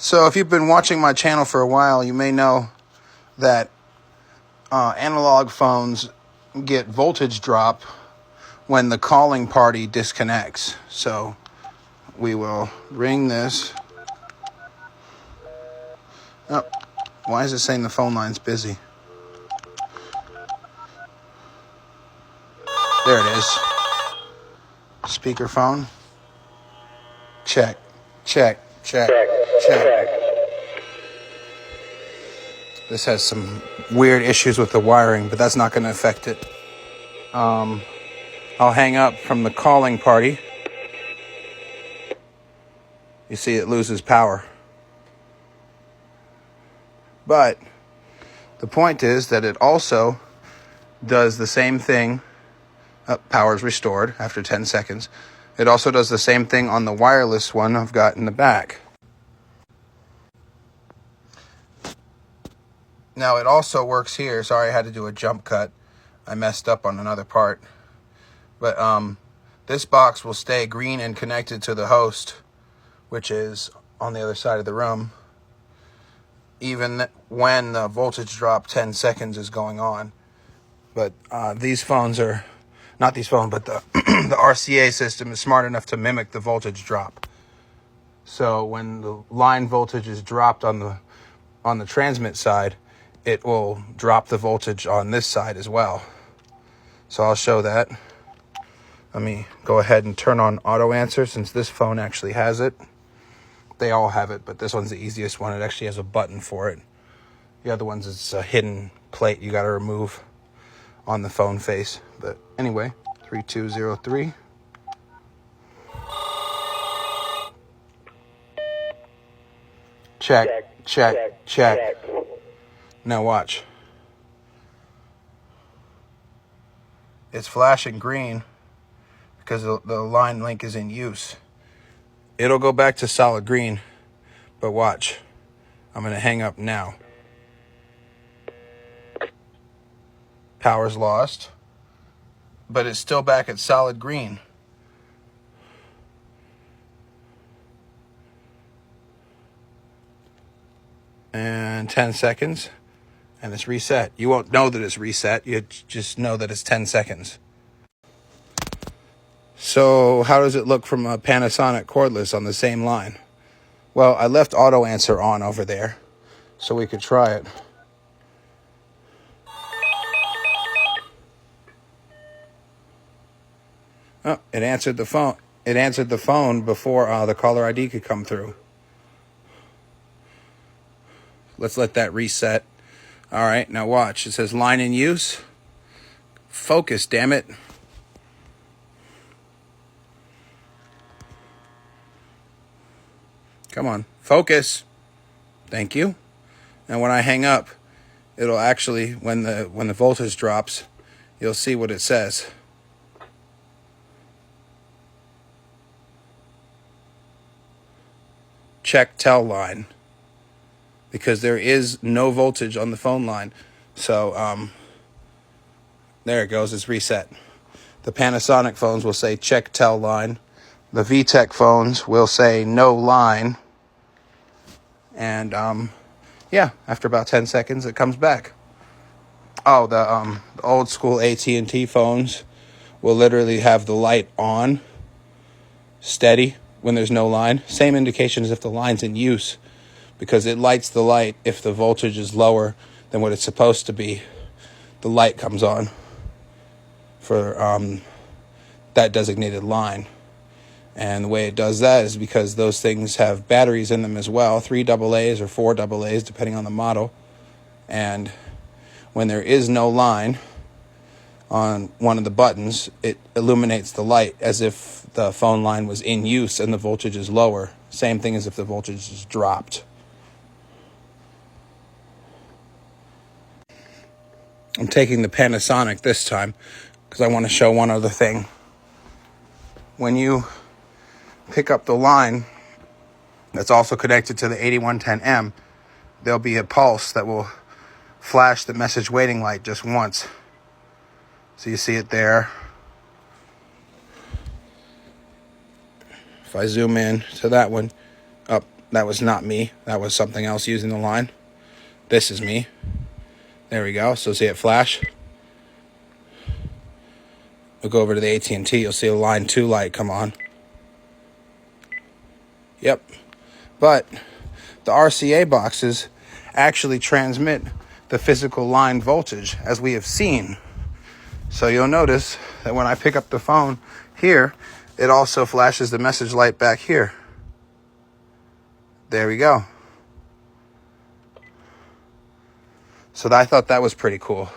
So if you've been watching my channel for a while, you may know that analog phones get voltage drop when the calling party disconnects. So we will ring this. Oh, why is it saying the phone line's busy? There it is. Speakerphone. Check, check, check, check. This has some weird issues with the wiring, but that's not going to affect it. I'll hang up from the calling party. You see it loses power. But the point is that it also does the same thing. Power's restored after 10 seconds. It also does the same thing on the wireless one I've got in the back. Now it also works here. Sorry, I had to do a jump cut. I messed up on another part. But this box will stay green and connected to the host, which is on the other side of the room, even when the voltage drop 10 seconds is going on. But these phones are, not these phones, but the, the RCA system is smart enough to mimic the voltage drop. So when the line voltage is dropped on the transmit side, it will drop the voltage on this side as well. So I'll show that. Let me go ahead and turn on auto answer since this phone actually has it. They all have it, but this one's the easiest one. It actually has a button for it. The other ones, it's a hidden plate you got to remove on the phone face. But anyway, 3203. Check, check, check. Now watch. It's flashing green because the line link is in use. It'll go back to solid green, but watch. I'm going to hang up now. Power's lost, but it's still back at solid green. And 10 seconds, and it's reset. You won't know that it's reset. You just know that it's 10 seconds. So how does it look from a Panasonic cordless on the same line? Well, I left auto answer on over there so we could try it. Oh, it answered the phone. It answered the phone before the caller ID could come through. Let's let that reset. All right, now watch. It says line in use. Focus, damn it. Come on, focus. Thank you. And when I hang up, it'll actually, when the voltage drops, you'll see what it says. Check tell line. Because there is no voltage on the phone line. So, there it goes, it's reset. The Panasonic phones will say check tell line. The VTech phones will say no line. And, yeah, after about 10 seconds, it comes back. Oh, the old school AT&T phones will literally have the light on, steady, when there's no line. Same indication as if the line's in use, because it lights the light if the voltage is lower than what it's supposed to be. The light comes on for that designated line. And the way it does that is because those things have batteries in them as well, 3 AA's or 4 AA's, depending on the model. And when there is no line on one of the buttons, it illuminates the light as if the phone line was in use and the voltage is lower. Same thing as if the voltage is dropped. I'm taking the Panasonic this time because I want to show one other thing. When you pick up the line that's also connected to the 8110M, there'll be a pulse that will flash the message waiting light just once. So you see it there. If I zoom in to that one, up, That was not me. That was something else using the line. This is me. There we go. So see it flash? We'll go over to the AT&T. You'll see a line 2 light come on. Yep. But the RCA boxes actually transmit the physical line voltage, as we have seen. So you'll notice that when I pick up the phone here, it also flashes the message light back here. There we go. So I thought that was pretty cool.